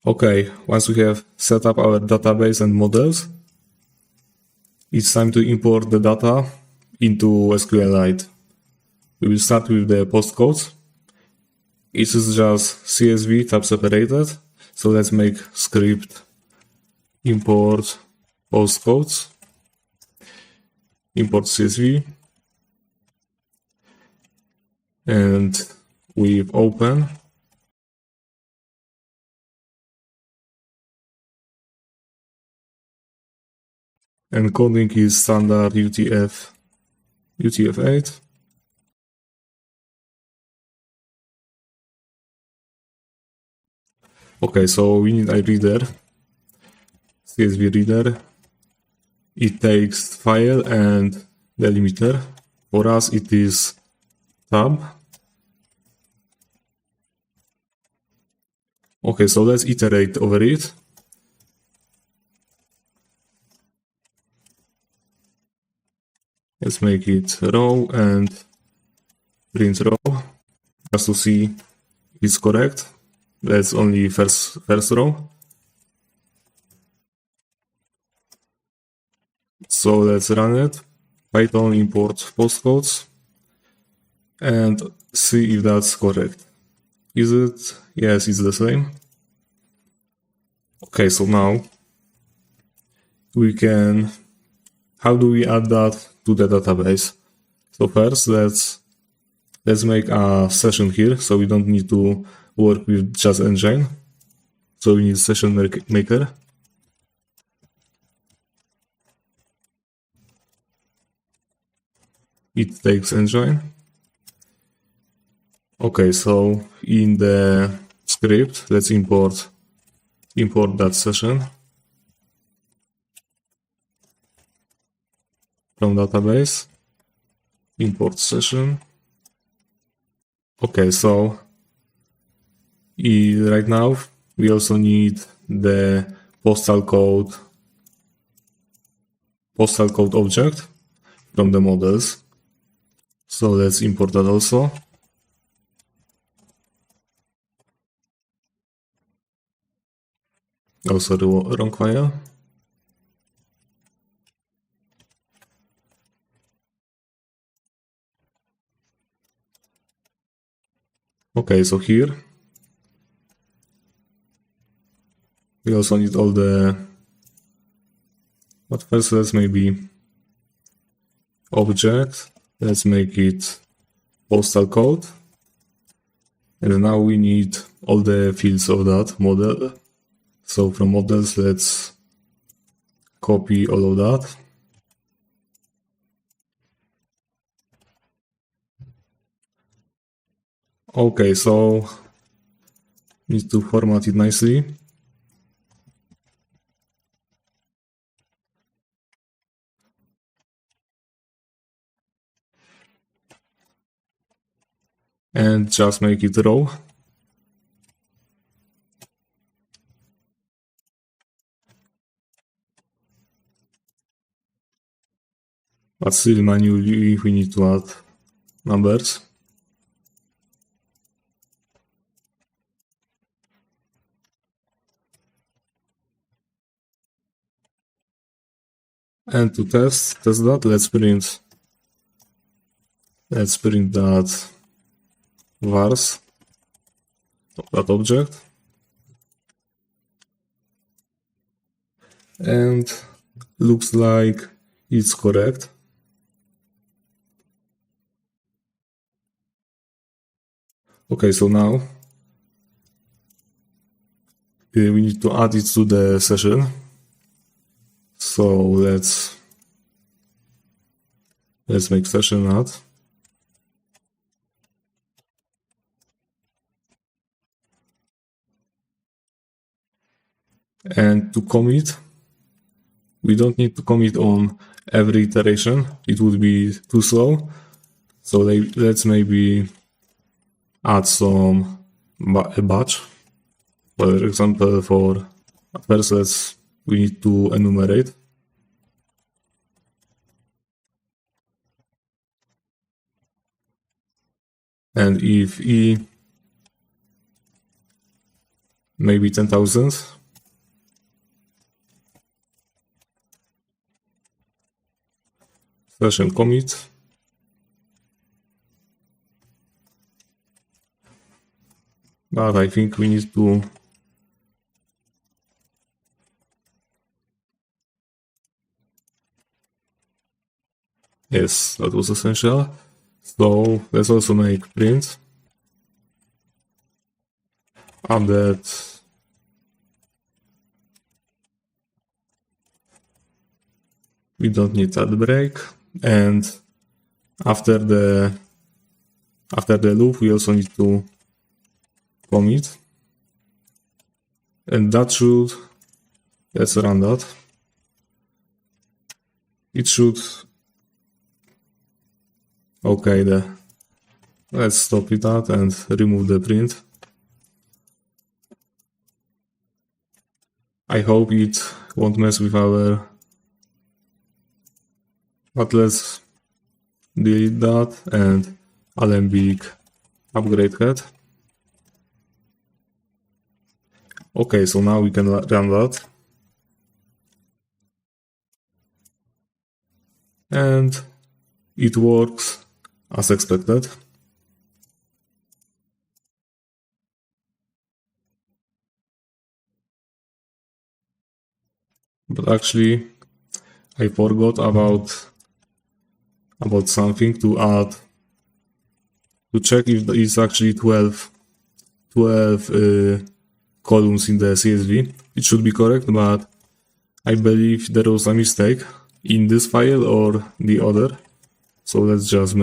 Okay, once we have set up our database and models, it's time to import the data into SQLite. We will start with the postcodes. It is just CSV tab separated, so let's make script import postcodes, import CSV, and with open. Encoding is standard UTF-8. Okay, so we need a reader, CSV reader. It takes file and delimiter. For us, it is tab. Okay, so let's iterate over it. Let's make it row and print row just to see it's correct. That's only first row. So let's run it. Python import postcodes and see if that's correct. Is it? Yes, it's the same. Okay, so now we can. How do we add that to the database? So first, let's make a session here, so we don't need to work with just engine. So we need session maker. It takes engine. Okay, so in the script, let's import that session from database. Import session. Okay, so right now we also need the postal code object from the models. So let's import that also. Oh, sorry, wrong file. Okay, so here we also need all the, but first let's maybe object, let's make it postal code, and now we need all the fields of that model. So from models, let's copy all of that. Okay, so need to format it nicely. And just make it row. But still manually we need to add numbers. And to test that, let's print that vars of that object. And looks like it's correct. Okay, so now we need to add it to the session. So let's make session add. And to commit, we don't need to commit on every iteration. It would be too slow. So let's maybe add some a batch. For example, for first we need to enumerate. And if maybe 10,000. Session commit. But I think we need to yes, that was essential. So let's also make print. Update we don't need that break, and after the loop we also need to commit, and that should, let's run that. It should, okay, let's stop it at and remove the print. I hope it won't mess with our, but let's delete that and alembic upgrade head. Okay, so now we can run that. And it works as expected. But actually, I forgot about something to add, to check if it's actually 12 columns in the CSV. It should be correct, but I believe there was a mistake in this file or the other. So let's just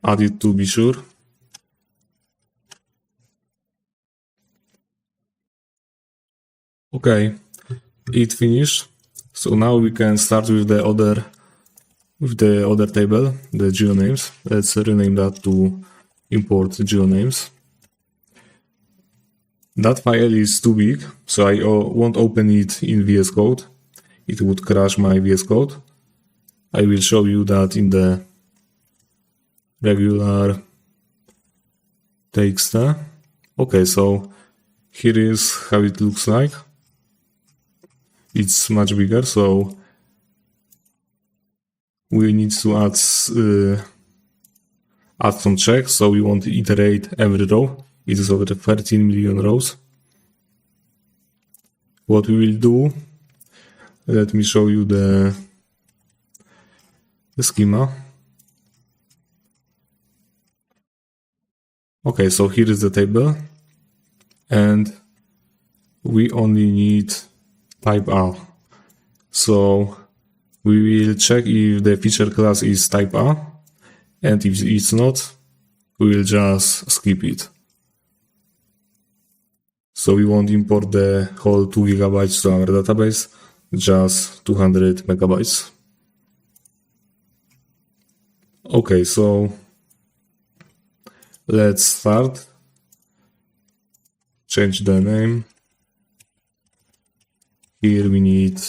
add it to be sure. Okay, it finished. So now we can start with the other table, the geonames. Let's rename that to import geonames. That file is too big, so I won't open it in VS Code. It would crash my VS Code. I will show you that in the regular TXT. Okay, so here is how it looks like. It's much bigger, so we need to add some checks, so we want to iterate every row. It is over 13 million rows. What we will do, let me show you the schema. Okay, so here is the table, and we only need type A. So we will check if the feature class is type A, and if it's not, we will just skip it. So we won't import the whole 2 GB to our database, just 200 MB. Okay, so let's start. Change the name. Here we need,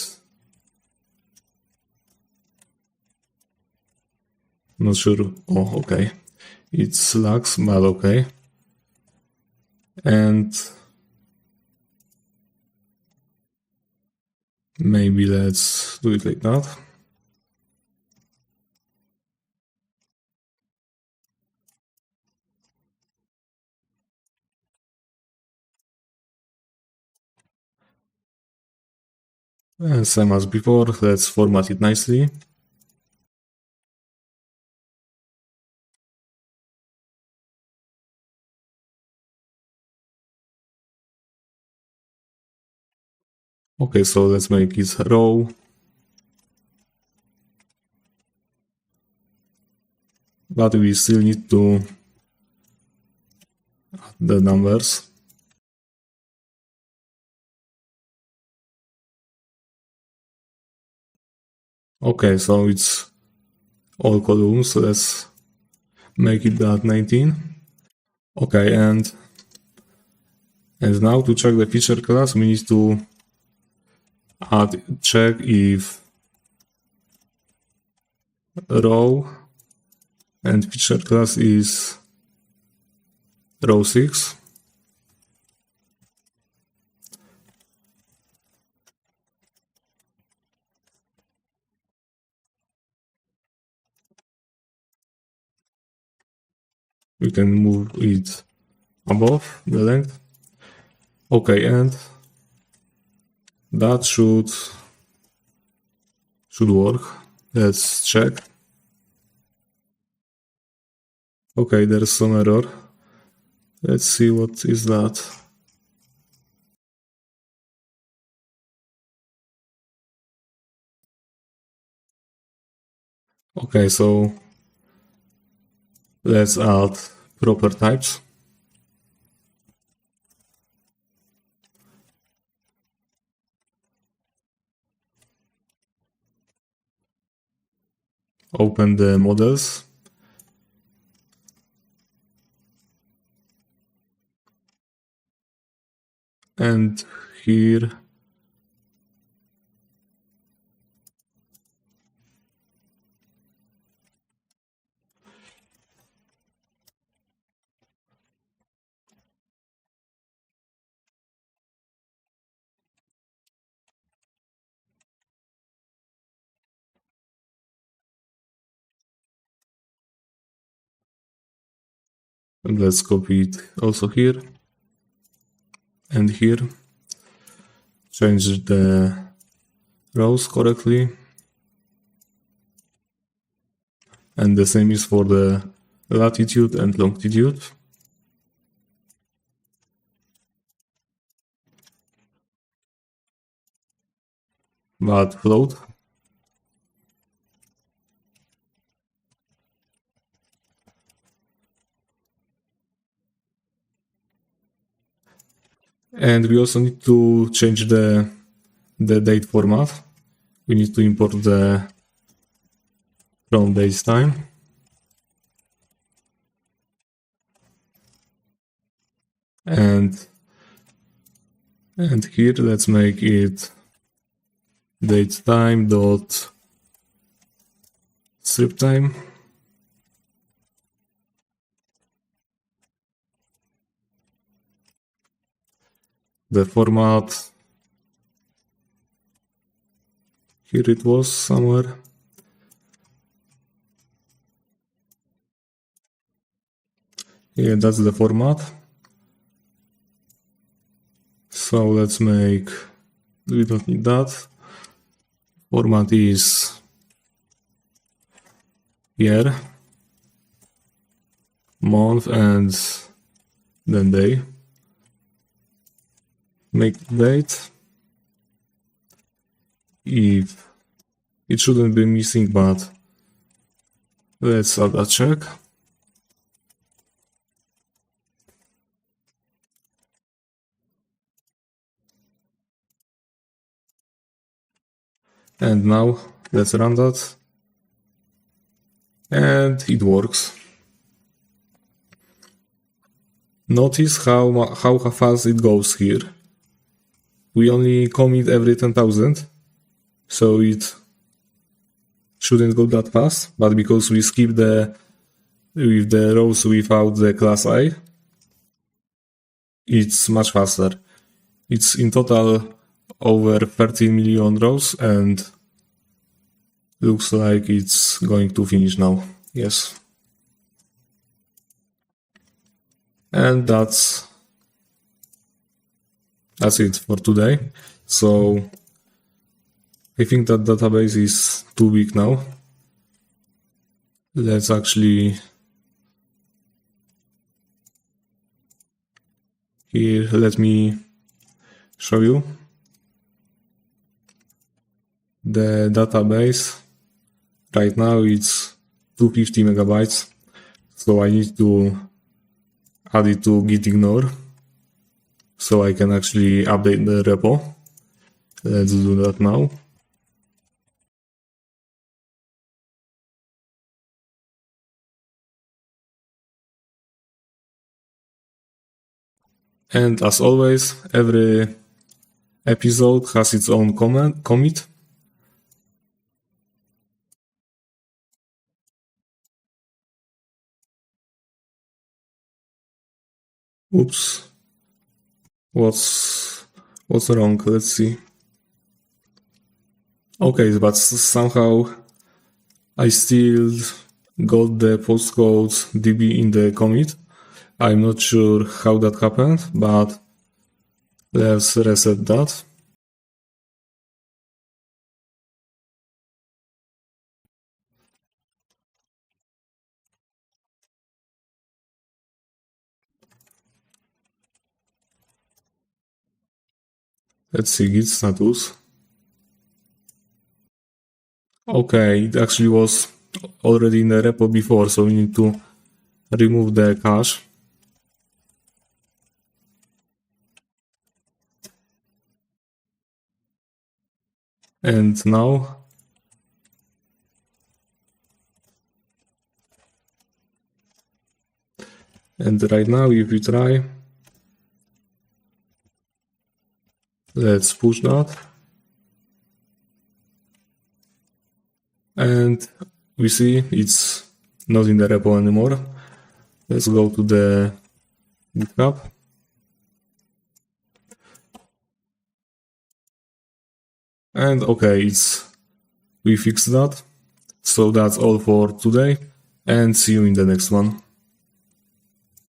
not sure, oh okay, it's lax, but okay. And maybe let's do it like that. And same as before, let's format it nicely. Okay, so let's make it row. But we still need to add the numbers. Okay, so it's all columns, so let's make it that 19. Okay, and now to check the feature class, we need to check if row and feature class is row 6. We can move it above the length. Okay, and that should work. Let's check. Okay, there's some error. Let's see what is that. Okay, so let's add proper types. Open the models. And here and let's copy it also here and here. Change the rows correctly. And the same is for the latitude and longitude. But float. And we also need to change the date format. We need to import the from dates time. And here let's make it date time dot strip time. The format, here it was somewhere. Yeah, that's the format. So let's make, we don't need that. Format is year, month, and then day. Make date. If it shouldn't be missing, but let's add a check. And now let's run that. And it works. Notice how fast it goes here. We only commit every 10,000, so it shouldn't go that fast, but because we skip with the rows without the class I, it's much faster. It's in total over 13 million rows, and looks like it's going to finish now. Yes. And that's it for today. So I think that database is too big now. Let's actually here, let me show you the database. Right now it's 250 megabytes, so I need to add it to gitignore so I can actually update the repo. Let's do that now. And as always, every episode has its own commit. Oops. What's wrong? Let's see. Okay, but somehow I still got the postcodes db in the commit. I'm not sure how that happened, but let's reset that. Let's see git status. Okay, it actually was already in the repo before, so we need to remove the cache. And now right now, if we try, let's push that. And we see it's not in the repo anymore. Let's go to the GitHub. And okay, we fixed that. So that's all for today, and see you in the next one.